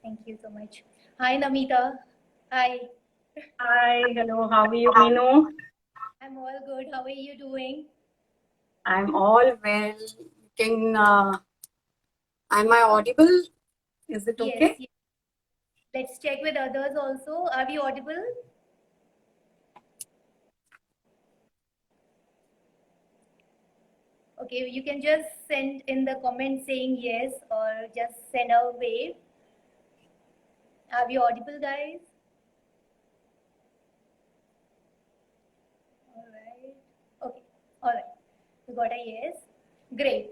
Thank you so much. Hi, Namita. Hi. Hi, hello, how are you, Minu? I'm all good. How are you doing? I'm all well. Am I audible? Is it Yes, okay? yes. Let's check with others also. Are we audible? Okay, you can just send in the comment saying yes or just send a wave. Are we audible, guys? All right. Okay. All right. We got a yes. Great.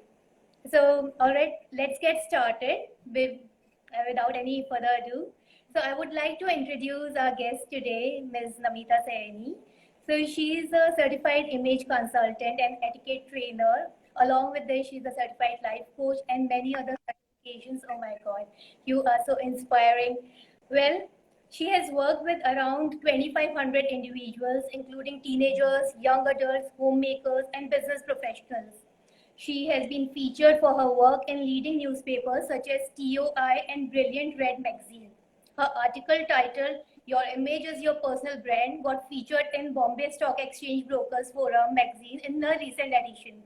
So, all right, let's get started without any further ado. So, I would like to introduce our guest today, Ms. Namita Saini. So, she's a certified image consultant and etiquette trainer. Along with this, she's a certified life coach and many other certifications. Oh my God, you are so inspiring. Well, she has worked with around 2,500 individuals, including teenagers, young adults, homemakers, and business professionals. She has been featured for her work in leading newspapers such as TOI and Brilliant Red magazine. Her article titled Your Image is Your Personal Brand got featured in Bombay Stock Exchange Brokers Forum magazine in the recent edition.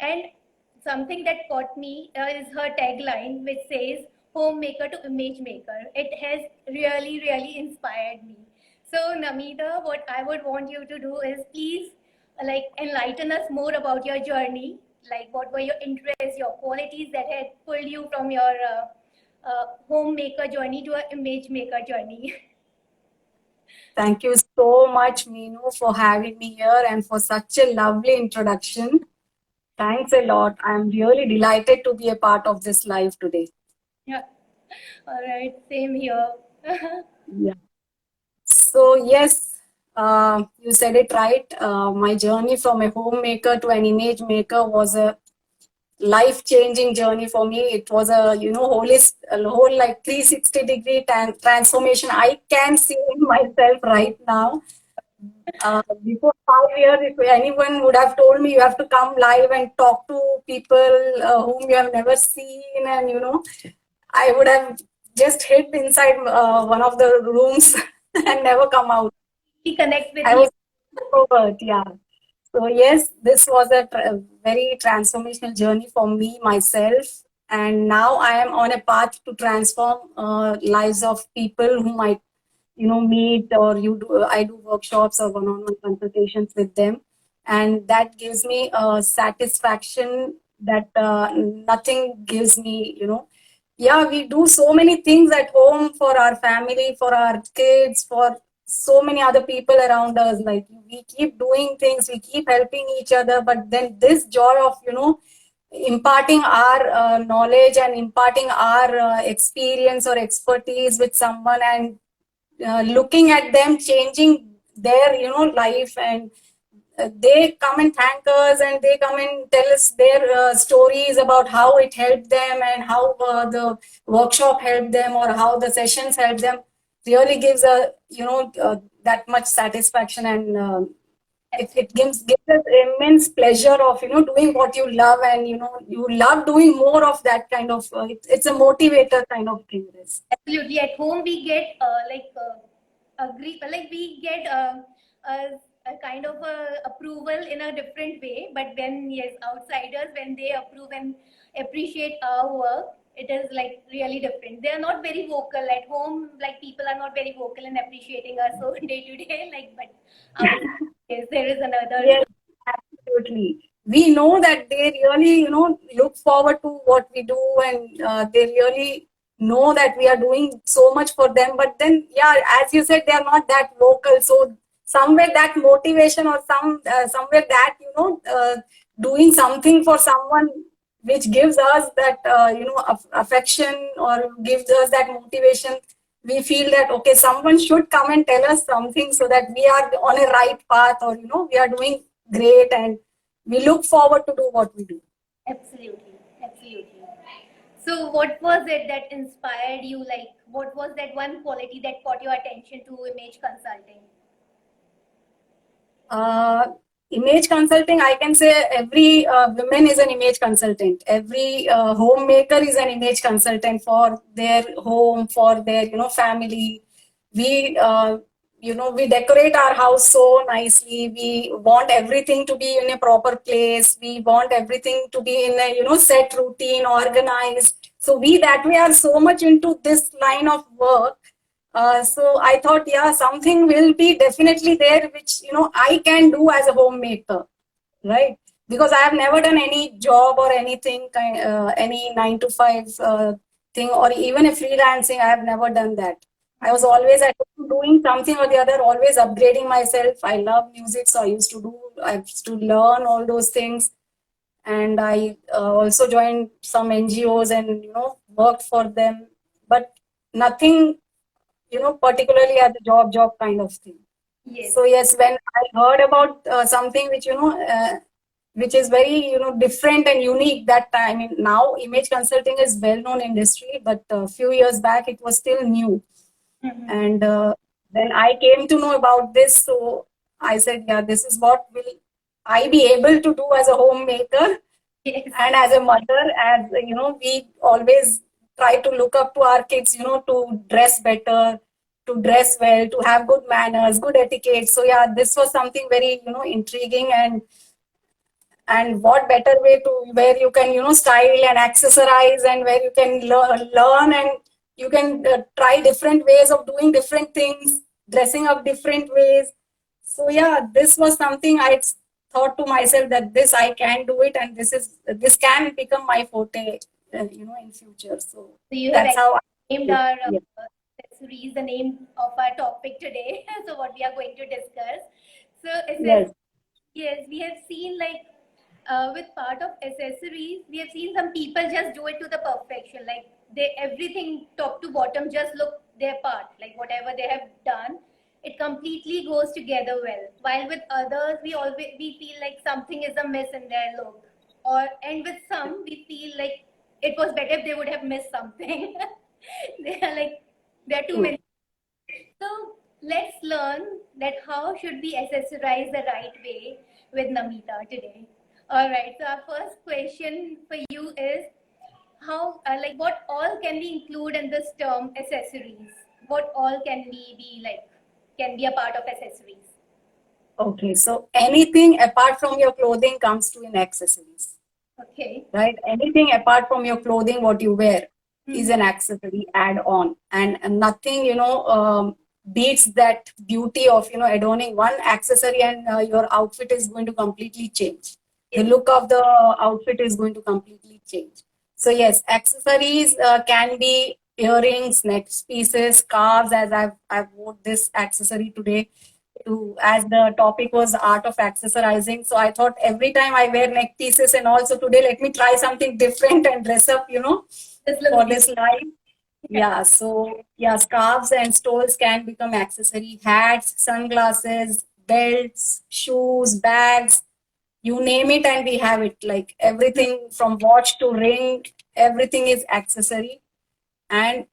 And something that caught me is her tagline, which says homemaker to image maker. It has really, really inspired me. So, Namita, what I would want you to do is please like enlighten us more about your journey. Like, what were your interests, your qualities that had pulled you from your homemaker journey to an image maker journey? Thank you so much, Minu, for having me here and for such a lovely introduction. Thanks a lot. I'm really delighted to be a part of this live today. Yeah. All right. Same here. Yeah. So, yes, you said it right. My journey from a homemaker to an image maker was a life-changing journey for me. It was a a whole like 360-degree transformation. I can see in myself right now. Before 5 years, if anyone would have told me you have to come live and talk to people whom you have never seen, and I would have just hid inside one of the rooms and never come out. We connect with I you. was introvert, yeah. So yes, this was a very transformational journey for me myself, and now I am on a path to transform lives of people whom I meet or I do workshops or one-on-one consultations with them, and that gives me a satisfaction that nothing gives me. Yeah, we do so many things at home for our family, for our kids, for so many other people around us. Like we keep doing things, we keep helping each other, but then this joy of imparting our knowledge and imparting our experience or expertise with someone, and looking at them changing their life, and they come and thank us, and they come and tell us their stories about how it helped them and how the workshop helped them or how the sessions helped them, really gives a that much satisfaction, and it gives us immense pleasure of doing what you love, and you love doing more of that kind of it's a motivator kind of thing, this. Absolutely. At home, we get agree, like we get a kind of approval in a different way. But then, yes, outsiders, when they approve and appreciate our work, it is like really different. They are not very vocal at home. Like people are not very vocal in appreciating us so day to day. Like, but outside, yes, there is another. Yes, absolutely. We know that they really, look forward to what we do, and they really know that we are doing so much for them. But then, yeah, as you said, they are not that vocal. So somewhere that motivation, or somewhere that doing something for someone which gives us that affection, or gives us that motivation, we feel that okay, someone should come and tell us something so that we are on a right path, or we are doing great, and we look forward to do what we do. Absolutely, absolutely. So, what was it that inspired you? Like, what was that one quality that caught your attention to image consulting? uh, image consulting, I can say every woman is an image consultant. Every homemaker is an image consultant for their home, for their family. We we decorate our house so nicely. We want everything to be in a proper place. We want everything to be in a set routine, organized. So we that way are so much into this line of work. So I thought, yeah, something will be definitely there, which I can do as a homemaker, right? Because I have never done any job or anything, any 9 to 5 thing, or even a freelancing. I have never done that. I was always at home doing something or the other, always upgrading myself. I love music, so I used to learn all those things, and I also joined some NGOs and worked for them, but nothing particularly as a job kind of thing. Yes. So yes, when I heard about something which which is very different and unique that time. I mean, now image consulting is well known industry, but a few years back it was still new. Mm-hmm. And then I came to know about this, so I said, yeah, this is what will I be able to do as a homemaker Yes. and as a mother. As we always try to look up to our kids, to dress better, to dress well, to have good manners, good etiquette. So yeah, this was something very intriguing, and what better way to where you can style and accessorize, and where you can learn, and you can try different ways of doing different things, dressing up different ways. So yeah, this was something I thought to myself that this I can do it, and this can become my forte in future. So So you have that's how I named did. our Yeah. accessories, the name of our topic today. So what we are going to discuss. So Yes. yes, we have seen like with part of accessories, we have seen some people just do it to the perfection. Like they everything top to bottom just look their part. Like whatever they have done, it completely goes together well. While with others, we feel like something is amiss in their look. And with some we feel like it was better if they would have missed something. They are like there are too True. many. So let's learn that how should we accessorize the right way with Namita today. All right. So our first question for you is how, like, what all can we include in this term accessories? What all can we be like? Can be a part of accessories. Okay, so anything apart from your clothing comes to an accessories. Okay. Right? Anything apart from your clothing, what you wear, is Mm-hmm. an accessory add on, and nothing beats that beauty of adorning one accessory, and your outfit is going to completely change. The Yes. look of the outfit is going to completely change. So yes, accessories can be earrings, neck pieces, scarves. As I've wore this accessory today, to as the topic was art of accessorizing. So I thought every time I wear neck pieces and also today let me try something different and dress up, This looks for beautiful. this life. Yeah, so yeah, scarves and stoles can become accessory. Hats, sunglasses, belts, shoes, bags, you name it and we have it. Like everything from watch to ring, everything is accessory. And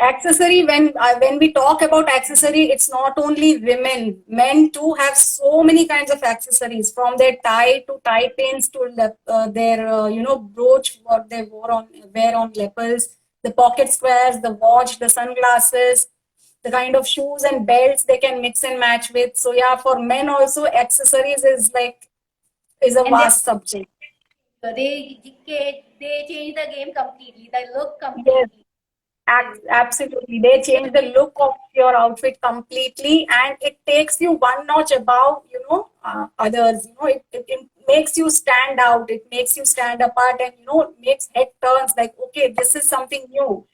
accessory, when we talk about accessory, it's not only women, men too have so many kinds of accessories, from their tie to tie pins to their brooch, what they wear on lapels, the pocket squares, the watch, the sunglasses, the kind of shoes and belts they can mix and match with. So yeah, for men also accessories is a And vast subject. they change the game completely, the look Yes. completely. Yes. Absolutely. They change the look of your outfit completely, and it takes you one notch above, others. It makes you stand out. It makes you stand apart, and, makes head turns like, okay, this is something new.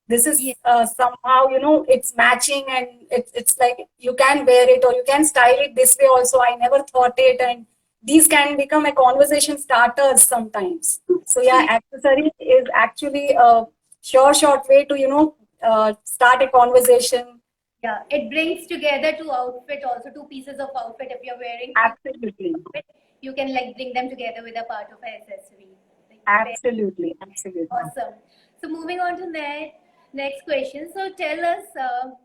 This Yes. is somehow, it's matching, and it's like you can wear it or you can style it this way also. I never thought it. And these can become a conversation starters sometimes. So yeah, Actually, accessory is actually a short way to start a conversation. yeah, it brings together two outfit also, two pieces of outfit. If you're wearing two Absolutely. outfit, you can like bring them together with a part of an accessory. Like, very Absolutely. Absolutely. awesome. So moving on to next question. So tell us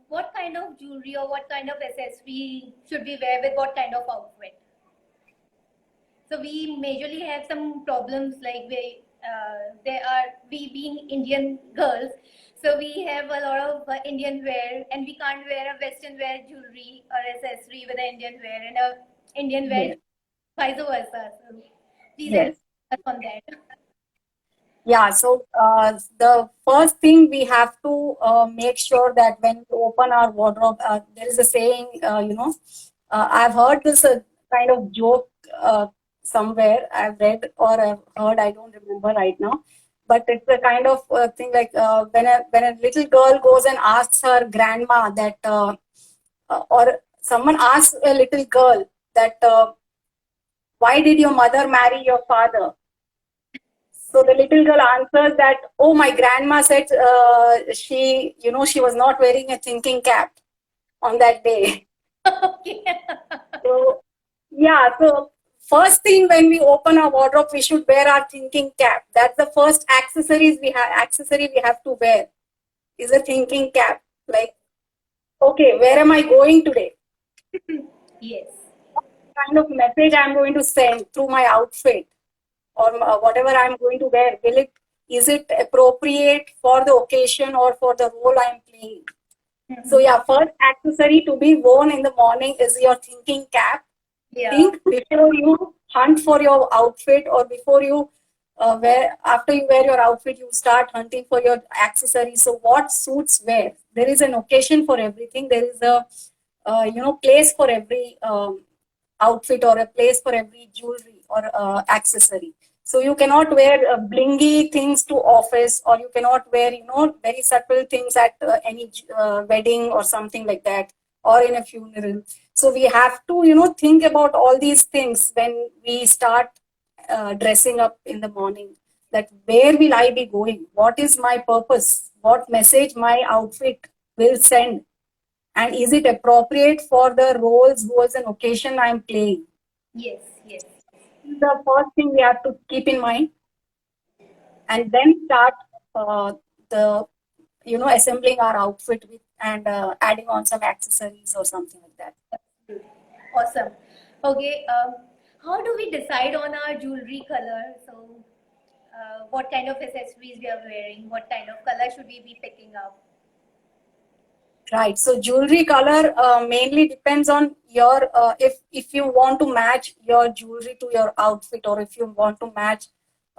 what kind of jewelry or what kind of accessory should we wear with what kind of outfit? So we majorly have some problems like we being Indian girls, so we have a lot of Indian wear, and we can't wear a Western wear jewelry or accessory with an Indian wear and a Indian wear Yes, vice versa. So please help yes. us on that. Yeah, so the first thing we have to make sure that when we open our wardrobe, there is a saying, I've heard this kind of joke somewhere. I've read or I've heard, I don't remember right now, but it's a kind of thing like when a little girl goes and asks her grandma that, or someone asks a little girl that, why did your mother marry your father? So the little girl answers that, oh, my grandma said she was not wearing a thinking cap on that day. Okay. So, yeah, so first thing when we open our wardrobe, we should wear our thinking cap. That's the first accessory we have to wear is a thinking cap. Like, okay, where am I going today? Yes. What kind of message I'm going to send through my outfit? Or whatever I'm going to wear, is it appropriate for the occasion or for the role I'm playing? So Mhm. yeah, first accessory to be worn in the morning is your thinking cap. Yeah. Think before you hunt for your outfit, or before you wear after you wear your outfit, you start hunting for your accessories. So what suits where? There is an occasion for everything. There is a place for every outfit, or a place for every jewelry or accessory. So you cannot wear blingy things to office, or you cannot wear very subtle things at any wedding or something like that, or in a funeral. So we have to think about all these things when we start dressing up in the morning, that where will I be going, what is my purpose, what message my outfit will send, and is it appropriate for the roles and occasion I'm playing. Yes. Yes. The first thing we have to keep in mind, and then start the assembling our outfit with, and adding on some accessories or something like that. Awesome. Okay. How do we decide on our jewelry color? So, what kind of accessories we are wearing? What kind of color should we be picking up? Right. So jewelry color mainly depends on your if you want to match your jewelry to your outfit, or if you want to match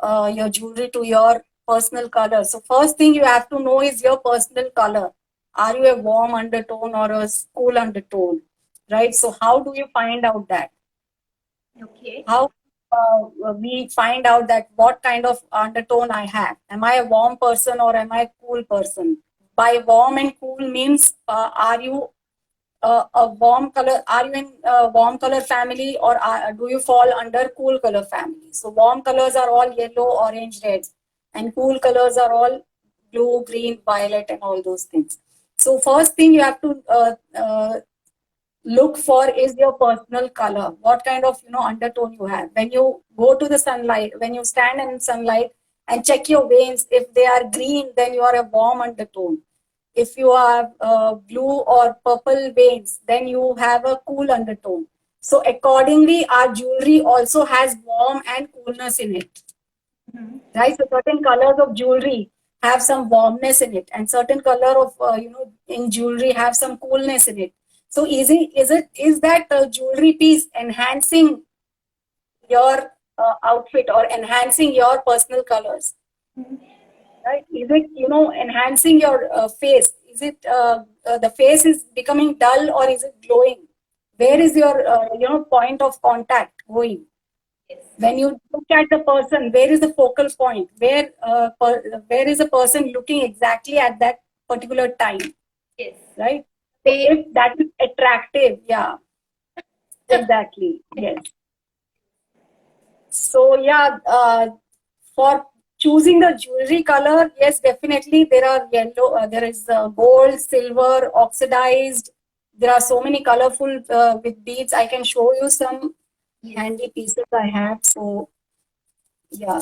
your jewelry to your personal color. So first thing you have to know is your personal color. Are you a warm undertone or a cool undertone? Right. So how do you find out that? Okay. How we find out that what kind of undertone I have? Am I a warm person or am I a cool person? By warm and cool means, are you a warm color? Are you in a warm color family, or do you fall under cool color family? So warm colors are all yellow, orange, red, and cool colors are all blue, green, violet, and all those things. So first thing you have to look for is your personal color. What kind of undertone you have when you go to the sunlight, when you stand in sunlight and check your veins. If they are green, then you are a warm undertone. If you have blue or purple veins, then you have a cool undertone. So accordingly, our jewelry also has warm and coolness in it, Mhm. right? So certain colors of jewelry have some warmness in it, and certain color of in jewelry have some coolness in it. So is that jewelry piece enhancing your outfit, or enhancing your personal colors, right? Is it enhancing your face? Is it the face is becoming dull, or is it glowing? Where is your point of contact going? Yes. When you look at the person, where is the focal point? Where is the person looking exactly at that particular time, Yes. right? So They. if that is attractive, yeah, exactly, yes. So yeah, for choosing the jewelry color, yes, definitely there are yellow, there is gold, silver, oxidized. There are so many colorful with beads. I can show you some Yes. handy pieces I have. So yeah.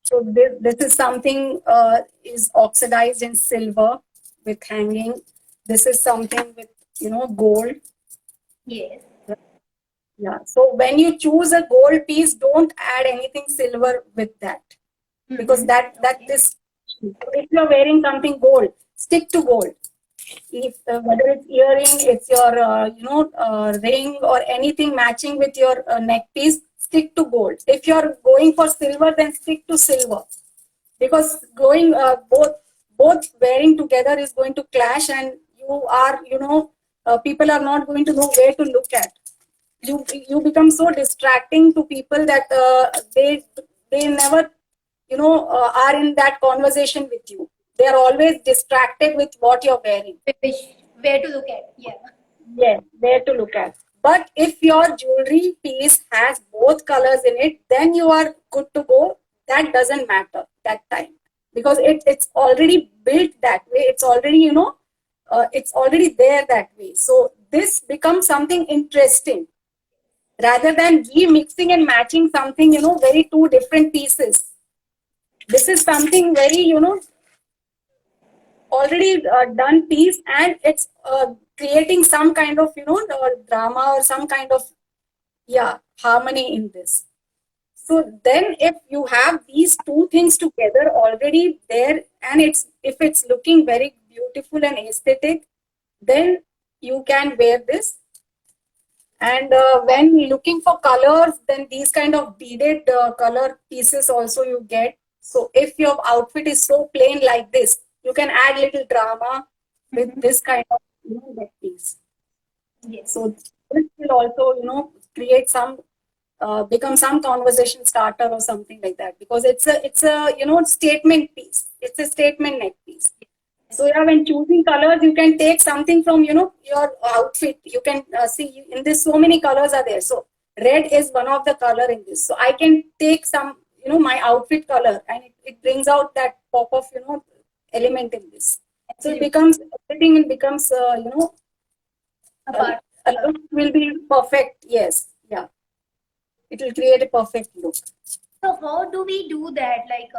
So this is something is oxidized in silver with hanging. This is something with gold. Yes. Yeah. So when you choose a gold piece, don't add anything silver with that, because that Okay. this. If you're wearing something gold, stick to gold. If whether it's earring, it's your ring or anything matching with your neck piece, stick to gold. If you're going for silver, then stick to silver, because going both wearing together is going to clash, and you are people are not going to know where to look at. You become so distracting to people that they never are in that conversation with you. They are always distracted with what you're wearing. Which, where to look at? Yeah. Yes, where to look at. But if your jewelry piece has both colors in it, then you are good to go. That doesn't matter that time, because it's already built that way. It's already, it's already there that way. So this becomes something interesting rather than we mixing and matching something, very two different pieces. This is something very, already done piece, and it's creating some kind of drama or some kind of harmony in this. So then if you have these two things together already there, and if it's looking very beautiful and aesthetic, then you can wear this. And when looking for colors, then these kind of beaded color pieces also you get. So if your outfit is so plain like this, you can add little drama with this kind of neck piece. Yes. So this will also create some become some conversation starter or something like that, because it's a statement piece. It's a statement neck piece. So yeah, when choosing colors, you can take something from your outfit. You can see in this so many colors are there. So red is one of the color in this. So I can take some my outfit color, and it brings out that pop of element in this. So it Absolutely. becomes everything. It becomes A a, part. a look will be perfect. Yes, yeah, it will create a perfect look. So how do we do that? Like,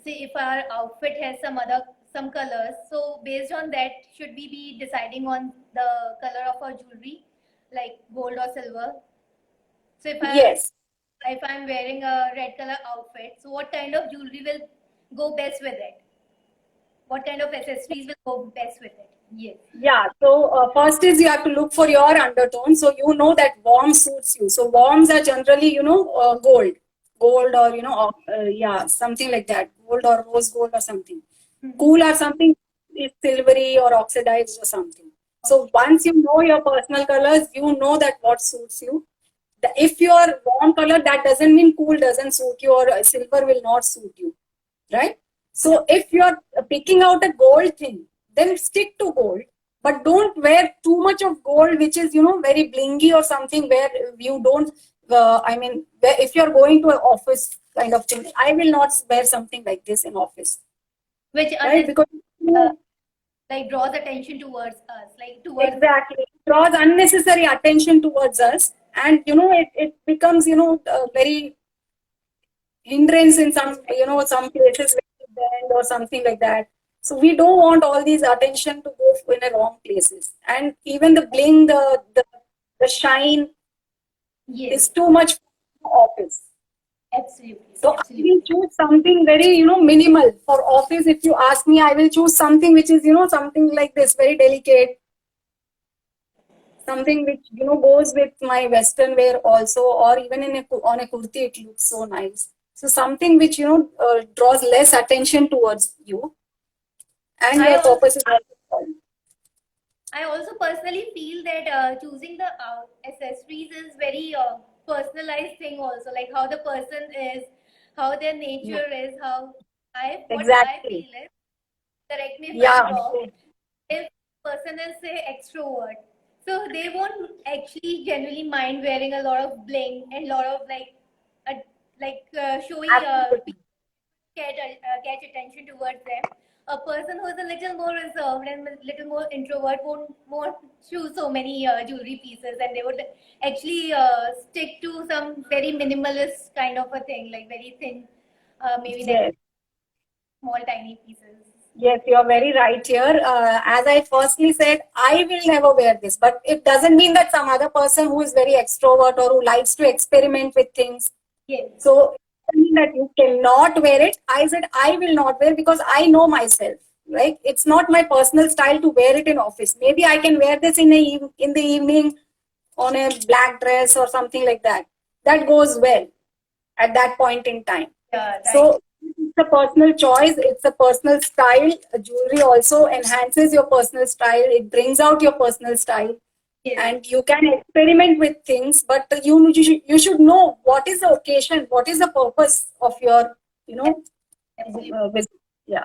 say if our outfit has some colors, so based on that, should we be deciding on the color of our jewelry, like gold or silver? So Yes. if I'm wearing a red color outfit, so what kind of jewelry will go best with it? What kind of accessories will go best with it? Yes. Yeah, so first is you have to look for your undertone. So you know that warm suits you. So warms are generally, gold or, something like that, gold or rose gold or something. Cool or something is silvery or oxidized or something. So once you know your personal colors, you know that what suits you. If you are warm color, that doesn't mean cool doesn't suit you, or silver will not suit you, right? So if you're picking out a gold thing, then stick to gold, but don't wear too much of gold, which is very blingy or something where you don't. If you're going to an office kind of thing, I will not wear something like this in office, Which right? Because uh, like draws attention towards us, like towards. exactly it draws unnecessary attention towards us, and it becomes very hindrance in some places where you bend or something like that. So we don't want all these attention to go in a wrong places, and even the bling, the shine Yes, is too much for office. absolutely, So I will absolutely. choose something very minimal for office. If you ask me, I will choose something which is something like this, very delicate, something which goes with my western wear also, or even on a kurti it looks so nice. So something which draws less attention towards you, and I your also purpose is also. I also personally feel that choosing the accessories is very personalized thing also, like how the person is, how their Yeah, nature is, how what I exactly. feel is, correct me if I'm Yeah. wrong, So, if person is say extrovert, so they won't actually genuinely mind wearing a lot of bling and lot of a, showy absolutely. catch attention towards them. A person who is a little more reserved and a little more introvert won't choose so many jewelry pieces, and they would actually stick to some very minimalist kind of a thing, like very thin, maybe like Yes. small tiny pieces. Yes, you're very right here. As I firstly said, I will never wear this, but it doesn't mean that some other person who is very extrovert or who likes to experiment with things. Yes. So it doesn't mean that you cannot wear it. I said I will not wear because I know myself. Right? It's not my personal style to wear it in office. Maybe I can wear this in the evening on a black dress or something like that. That goes well at that point in time. Yeah, right. So it's a personal choice, it's a personal style. Jewelry also enhances your personal style, it brings out your personal style, Yes. and you can experiment with things, but you should know what is the occasion, what is the purpose of your, Absolutely. visit. Yeah.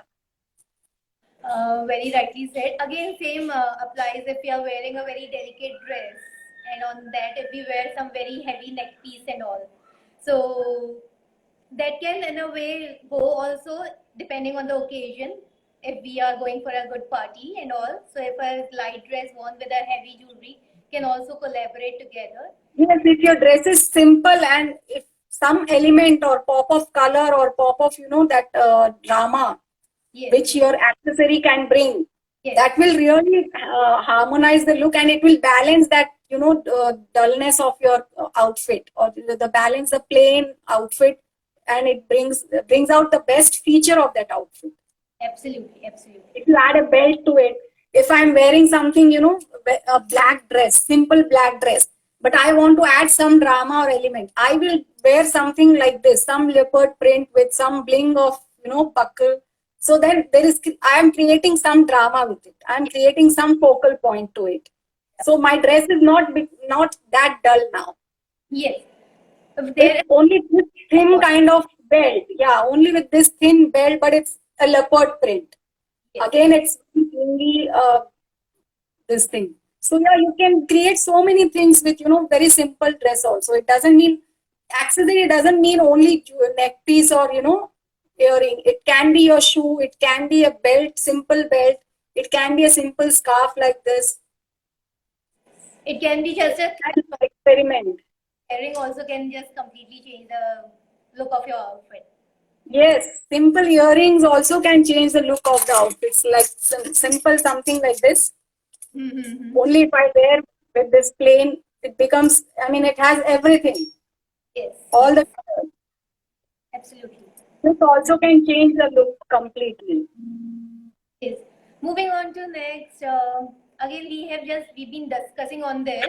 Very rightly said. Again, same applies if you are wearing a very delicate dress, and on that, if we wear some very heavy neck piece and all. So that can, in a way, go also depending on the occasion. If we are going for a good party and all, so if a light dress worn with a heavy jewelry can also collaborate together. Yes, if your dress is simple and if some element or pop of color or pop of, that drama Yes. which your accessory can bring, Yes. that will really harmonize the look, and it will balance that, dullness of your outfit, or the balance the plain outfit, and it brings out the best feature of that outfit. Absolutely, absolutely. If you add a belt to it, if I'm wearing something, a black dress, simple black dress, but I want to add some drama or element, I will wear something like this, some leopard print with some bling of, buckle. So then I am creating some drama with it. I am creating some focal point to it. So my dress is not that dull now. Yes. If there With only this thin kind of belt. Yeah, only with this thin belt, but it's a leopard print. Yes. Again, it's only this thing. So yeah, you can create so many things with, very simple dress also. It doesn't mean accessory, doesn't mean only neck piece or, earring. It can be your shoe, it can be a belt, simple belt, it can be a simple scarf like this. It can be just a Experiment. wearing also can just completely change the look of your outfit. Yes, simple earrings also can change the look of the outfits. Like simple something like this. Mm-hmm. Only if I wear with this plain, it becomes, it has everything. Yes. All Yes. the colors. Absolutely. This also can change the look completely. Yes. Moving on to next. Again, we've been discussing on this.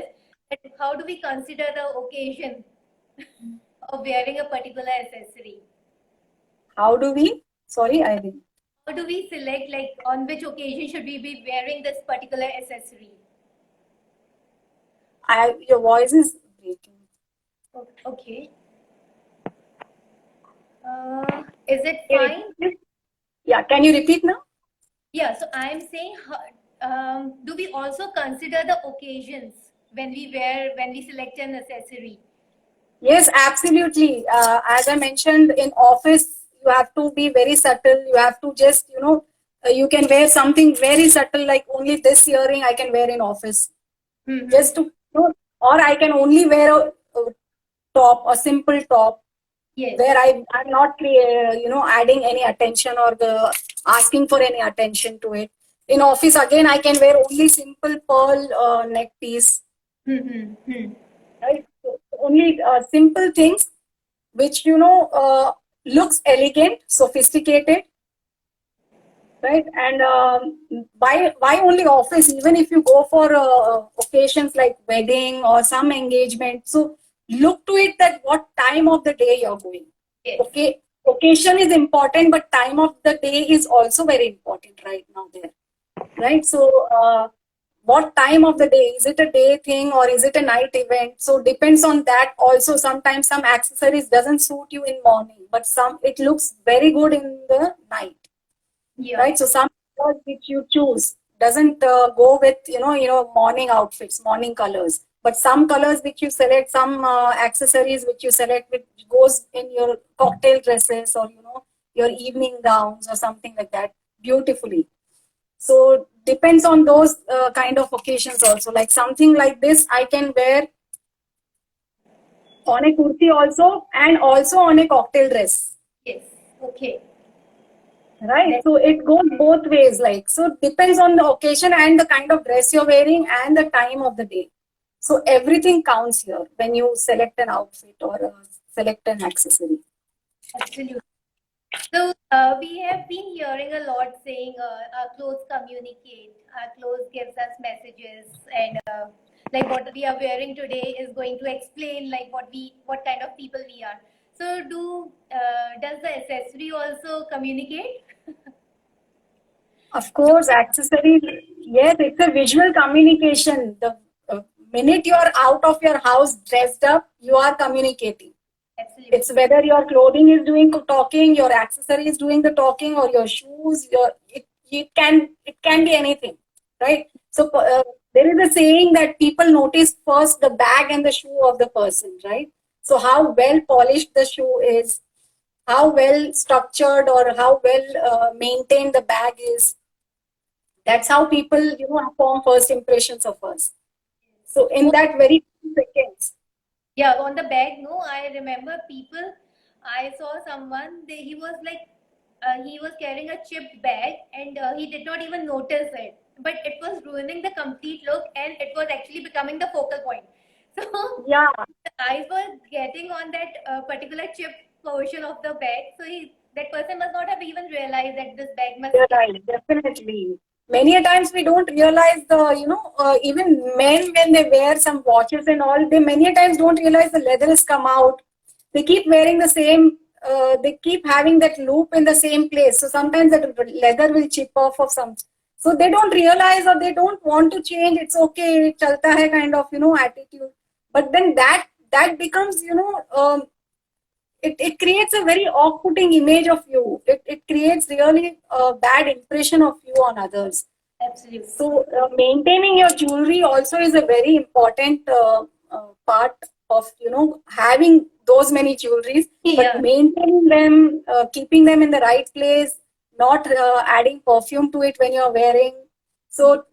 That how do we consider the occasion of wearing a particular accessory? How do we? Sorry, I didn't. How do we select like on which occasion should we be wearing this particular accessory? Your voice is breaking. Okay. Is it fine? Yeah, can you repeat now? Yeah, so I'm saying, do we also consider the occasions when we select an accessory? Yes, absolutely. As I mentioned, in office, you have to be very subtle. You have to just, you can wear something very subtle, like only this earring I can wear in office. Mm-hmm. Just to, or I can only wear a top, a simple top. Yes. Where I'm not adding any attention or asking for any attention to it. In office, again, I can wear only simple pearl neck piece. Mm-hmm. Right? So only simple things which looks elegant, sophisticated, right? And why only office? Even if you go for occasions like wedding or some engagement, so look to it that what time of the day you're going. Yes. Okay, occasion is important, but time of the day is also very important right now there, right? So what time of the day, is it a day thing or is it a night event? So depends on that also. Sometimes some accessories doesn't suit you in morning, but some it looks very good in the night. Yeah. Right? So some colors which you choose doesn't go with morning outfits, morning colors. But some colors which you select, some accessories which you select, which goes in your cocktail dresses or your evening gowns or something like that beautifully. So depends on those kind of occasions also. Like something like this, I can wear on a kurti also, and also on a cocktail dress. Yes. Okay. Right. So it goes both ways. Like, so it depends on the occasion and the kind of dress you're wearing and the time of the day. So everything counts here when you select an outfit or select an accessory. Absolutely. So we have been hearing a lot saying our clothes communicate, our clothes gives us messages, and like what we are wearing today is going to explain like what kind of people we are. So does the accessory also communicate? Of course, accessories, yes, it's a visual communication. The minute you're out of your house dressed up, you are communicating. Absolutely. It's whether your clothing is doing talking, your accessory is doing the talking, or your shoes. It can be anything, right? So there is a saying that people notice first the bag and the shoe of the person, right? So how well polished the shoe is, how well structured or how well maintained the bag is. That's how people, form first impressions of us. So in Oh, that very few seconds, yeah, on the bag, no, I remember people. I saw someone. He was like, he was carrying a chipped bag, and he did not even notice it. But it was ruining the complete look, and it was actually becoming the focal point. So yeah, the eyes were getting on that particular chipped portion of the bag. So that person must not have even realized that this bag must you're carry. right, definitely. Many a times we don't realize even men when they wear some watches and all, they many a times don't realize the leather has come out. They keep wearing the same, they keep having that loop in the same place. So sometimes that leather will chip off of some. So they don't realize or they don't want to change. It's okay, chalta hai kind of, attitude. But then that becomes, it creates a very off-putting image of you. It creates really a bad impression of you on others. Absolutely. So maintaining your jewelry also is a very important part of having those many jewelries, but Yeah. maintaining them, keeping them in the right place, not adding perfume to it when you're wearing. So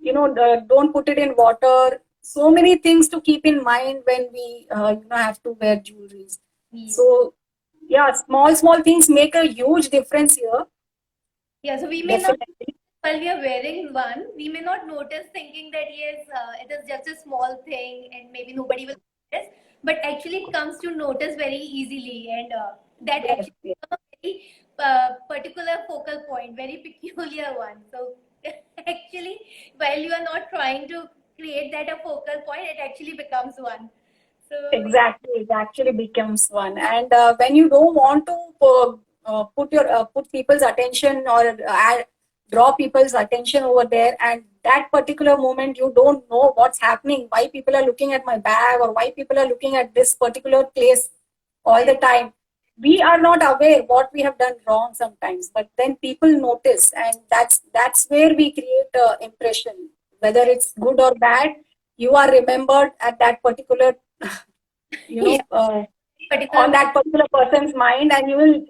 don't put it in water. So many things to keep in mind when we have to wear jewelries. Yeah. So yeah, small things make a huge difference here. Yeah. So we may not. Definitely. While we are wearing one, we may not notice thinking that yes, it is just a small thing and maybe nobody will notice, but actually it comes to notice very easily, and that Yes, actually yes. becomes a very particular focal point, very peculiar one. So actually, while you are not trying to create that a focal point, it actually becomes one. So Exactly, it actually becomes one. And when you don't want to put people's attention or draw people's attention over there, and that particular moment you don't know what's happening, why people are looking at my bag or why people are looking at this particular place all yes, the time. We are not aware what we have done wrong sometimes, but then people notice, and that's where we create impression, whether yes, it's good or bad. You are remembered at that particular you yeah, know uh, particular on moment. that particular person's mind, and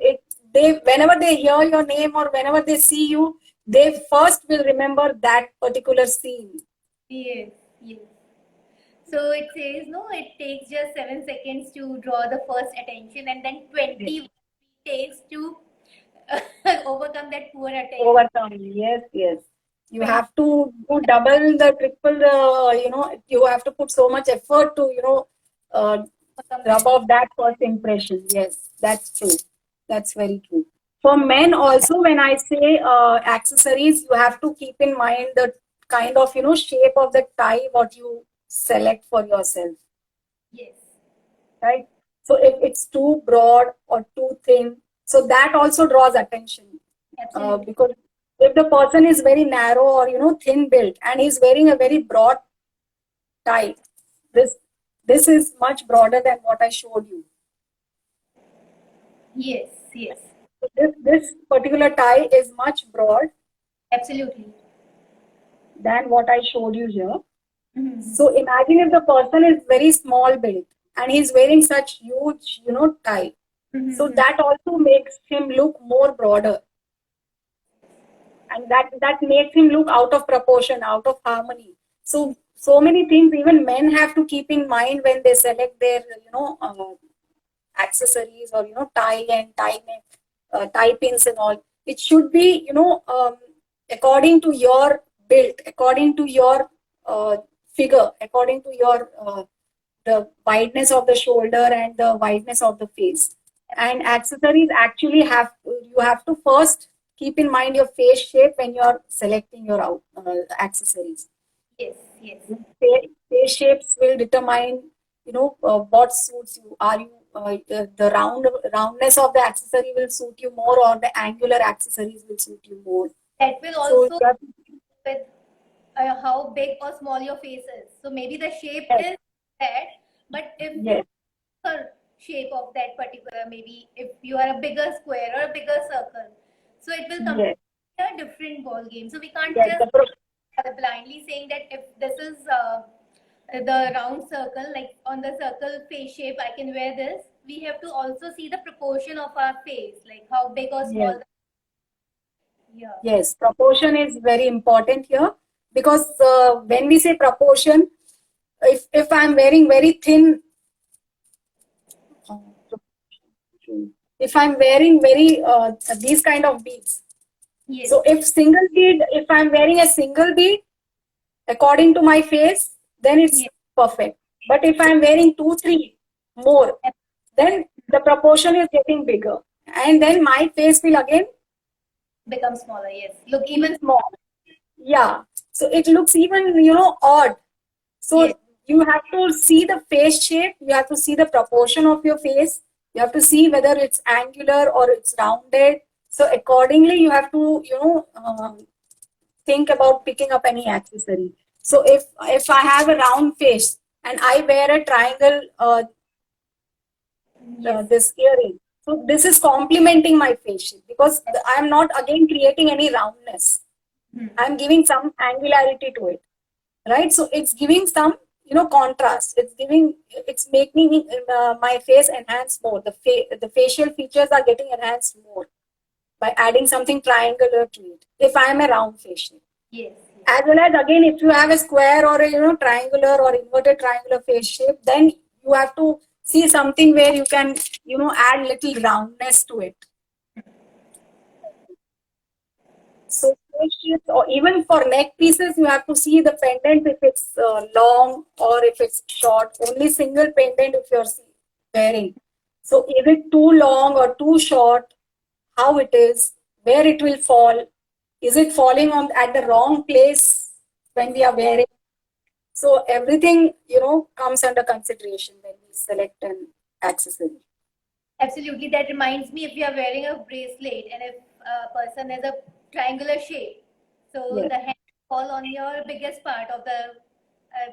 they whenever they hear your name or whenever they see you, they first will remember that particular scene. Yes, yes. So it says, no, it takes just 7 seconds to draw the first attention, and then 20 takes to overcome that poor attention. Overcome, yes, yes. You 20 have to do double the triple the, you have to put so much effort to uh, overcome rub that. off that first impression. Yes, that's true. That's very true. For men also, when I say accessories, you have to keep in mind the kind of shape of the tie what you select for yourself, Yes, right? So if it's too broad or too thin, so that also draws attention, absolutely. because if the person is very narrow or thin built and he's wearing a very broad tie, this this is much broader than what I showed you. Yes, yes, So this particular tie is much broad absolutely. than what I showed you here. Mm-hmm. So imagine if the person is very small built and he's wearing such huge, tie. So Mm-hmm. that also makes him look more broader, and that makes him look out of proportion, out of harmony. So many things even men have to keep in mind when they select their accessories or tie and tie pins and all. it should be, according to your build, according to your figure, according to your the wideness of the shoulder and the wideness of the face. And accessories actually you have to first keep in mind your face shape when you are selecting your accessories. Yes, yes. Face shapes will determine, what suits you. Are you the roundness of the accessory will suit you more, or the angular accessories will suit you more. That will So also you have with how big or small your face is. So maybe the shape yes, is that, but if yes, the shape of that particular, maybe if you are a bigger square or a bigger circle, so it will come yes, a different ball game. So we can't yes. just blindly saying that if this is the round circle, like on the circle face shape, I can wear this. We have to also see the proportion of our face, like how big or Yes, small. Yeah. yes. Proportion is very important here, because when we say proportion, if I'm wearing very thin, if I'm wearing very these kind of beads, Yes. so if I'm wearing a single bead according to my face, then it's Yes. perfect. But if I'm wearing two, three more, then the proportion is getting bigger, and then my face will again Become smaller. Yes. Look be even. small. Yeah, so it looks even, odd. Yes. So you have to see the face shape, you have to see the proportion of your face, you have to see whether it's angular or it's rounded. So accordingly, you have to, think about picking up any accessory. So if I have a round face and I wear a triangle, Yes. this earring, so this is complementing my face shape, because I am not again creating any roundness. Hmm. I'm giving some angularity to it, right? So it's giving some, contrast. It's making my face enhance more. The facial features are getting enhanced more by adding something triangular to it. If I am a round face shape, Yes. Yes. as well as again, if you have a square or a, triangular or inverted triangular face shape, then you have to see something where you can, add little roundness to it. So face shapes, or even for neck pieces, you have to see the pendant, if it's long or if it's short. Only single pendant if you're wearing. So is it too long or too short? How it is? Where it will fall? Is it falling on at the wrong place when we are wearing? So everything, comes under consideration when we select an accessory. Absolutely. That reminds me, if you are wearing a bracelet and if a person has a triangular shape, so Yes. the hand fall on your biggest part of the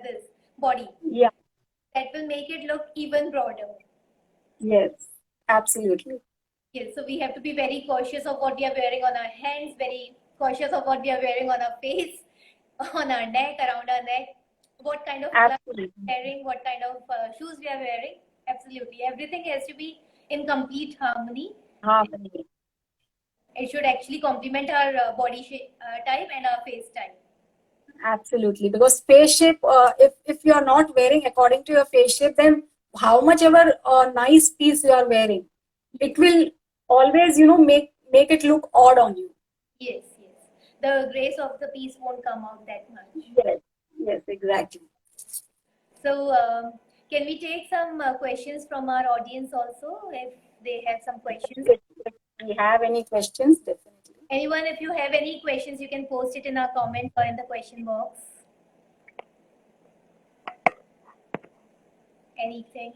this body. Yeah. That will make it look even broader. Yes. Absolutely. Yes. So we have to be very cautious of what we are wearing on our hands, very cautious of what we are wearing on our face, on our neck, around our neck, what kind of clothes Absolutely. we are wearing, what kind of shoes we are wearing. Absolutely. Everything has to be in complete harmony. Harmony. It should actually complement our body shape type and our face type. Absolutely, because face shape, if you are not wearing according to your face shape, then how much ever nice piece you are wearing, Yes, it will always, make it look odd on you. yes, yes. The grace of the piece won't come out that much. Yes, yes, exactly. So, can we take some questions from our audience also, if they have some questions? If we have any questions, definitely. Anyone, if you have any questions, you can post it in our comment or in the question box. Anything.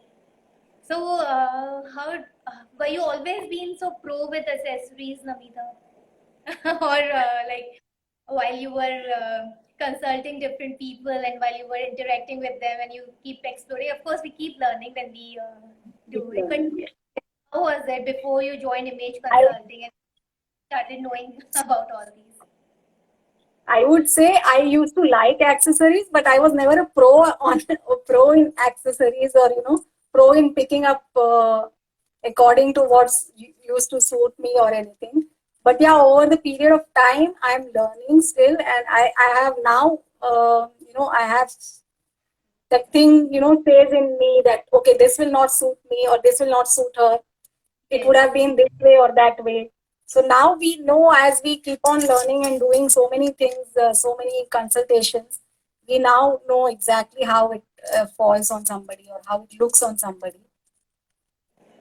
So, how were you always been so pro with accessories, Namita? Or like while you were consulting different people and while you were interacting with them and you keep exploring, of course we keep learning when we Keep do it, but learning. how was it before you joined image I consulting and started knowing about all these? I would say I used to like accessories, but I was never a pro a pro in accessories, or pro in picking up according to what's used to suit me or anything. But yeah, over the period of time, I'm learning still, and I have now, I have that thing, says in me that okay, this will not suit me or this will not suit her. It would Yes, have been this way or that way. So now we know, as we keep on learning and doing so many things, so many consultations, we now know exactly how it falls on somebody or how it looks on somebody.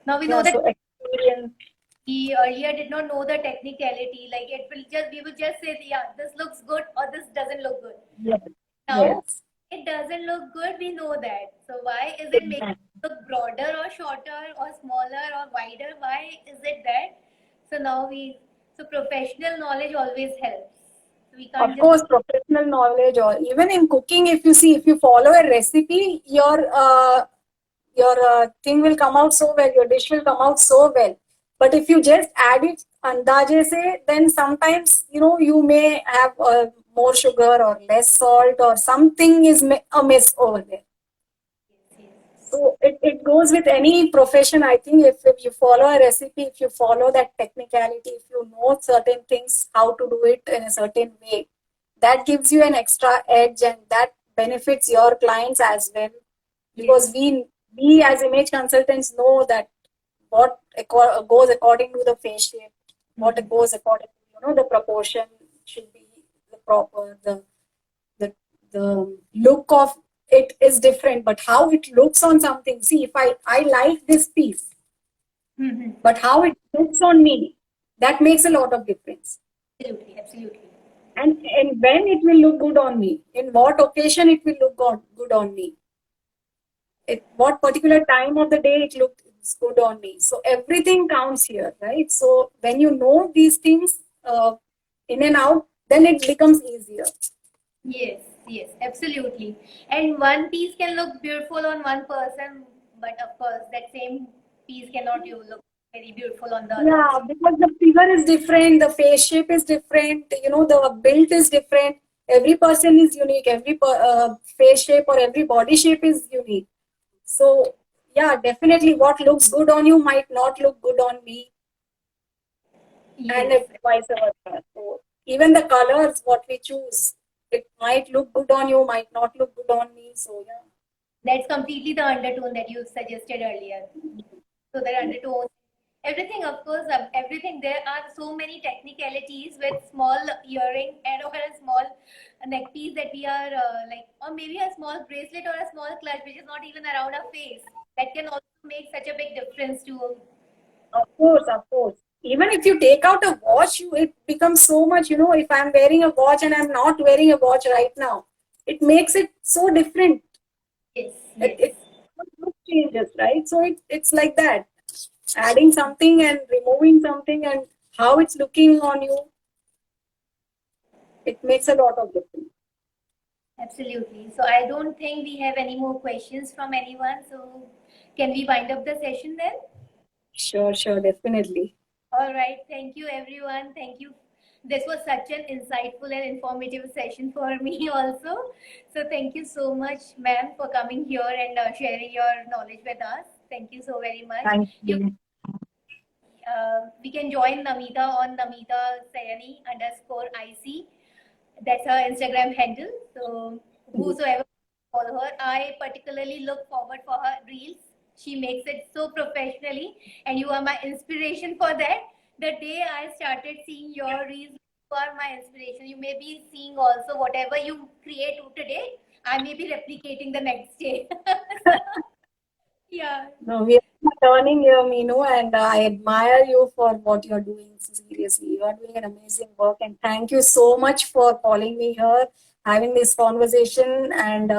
Now we know Yeah, that so experience. we earlier did not know the technicality. Like it will just we will just say, yeah, this looks good or this doesn't look good. Yes, Now yes. it doesn't look good. We know that. So why is it making Exactly. it look broader or shorter or smaller or wider? Why is it that? So now we so professional knowledge always helps. So we can't Of just course, professional knowledge, or even in cooking, if you see, if you follow a recipe, your thing will come out so well, your dish will come out so well. But if you just add it andaje se, then sometimes, you may have more sugar or less salt or something is amiss over there. So it goes with any profession. I think if you follow a recipe, if you follow that technicality, if you know certain things, how to do it in a certain way, that gives you an extra edge and that benefits your clients as well. Because yes, we as image consultants know that what goes according to the face shape, what mhm. goes according to, the proportion should be the proper, the the look of it is different, but how it looks on something. See, if I like this piece, Mhm. but how it looks on me, that makes a lot of difference. Absolutely, absolutely. And when it will look good on me, in what occasion it will look good on me, at what particular time of the day it looks good on me. So everything counts here, right? So when you know these things in and out, then it becomes easier. Yes, yes, absolutely. And one piece can look beautiful on one person, but of course, that same piece cannot you look very beautiful on the other. Yeah, because the figure is different, the face shape is different, the build is different. Every person is unique, every face shape or every body shape is unique. So, yeah, definitely what looks good on you might not look good on me, and Yes, vice versa. So, even the colors, what we choose, it might look good on you, might not look good on me. So, yeah. that's completely the undertone that you suggested earlier. So that undertone, everything, of course, everything. There are so many technicalities with small earring and or a small neck piece that we are like, or maybe a small bracelet or a small clutch which is not even around our face. That can also make such a big difference to. Of course, of course. Even if you take out a watch, it becomes so much, if I'm wearing a watch and I'm not wearing a watch right now, it makes it so different. Yes, It, yes. it look changes, right? So it's like that. Adding something and removing something and how it's looking on you, it makes a lot of difference. Absolutely. So I don't think we have any more questions from anyone. So can we wind up the session then? Sure, sure, definitely. All right. Thank you, everyone. Thank you. This was such an insightful and informative session for me also. So thank you so much, ma'am, for coming here and sharing your knowledge with us. Thank you so very much. Thank You you. we can join Namita on Namita Sayani underscore IC. That's her Instagram handle. So whosoever follow her, I particularly look forward for her reels. She makes it so professionally, and you are my inspiration for that. The day I started seeing your reels, you are my inspiration. You may be seeing also whatever you create today. I may be replicating the next day. So, yeah. No, we are learning here, Meenu, and I admire you for what you're doing. Seriously, you are doing an amazing work, and thank you so much for calling me here, having this conversation. And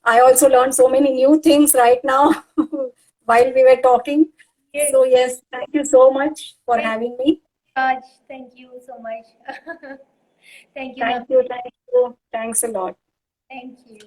I also learned so many new things right now while we were talking. Yes. So yes, thank you so much for Thank having me. you, Raj. Thank you so much. Thank you, Nam. Thank you, thank you, thanks a lot. Thank you.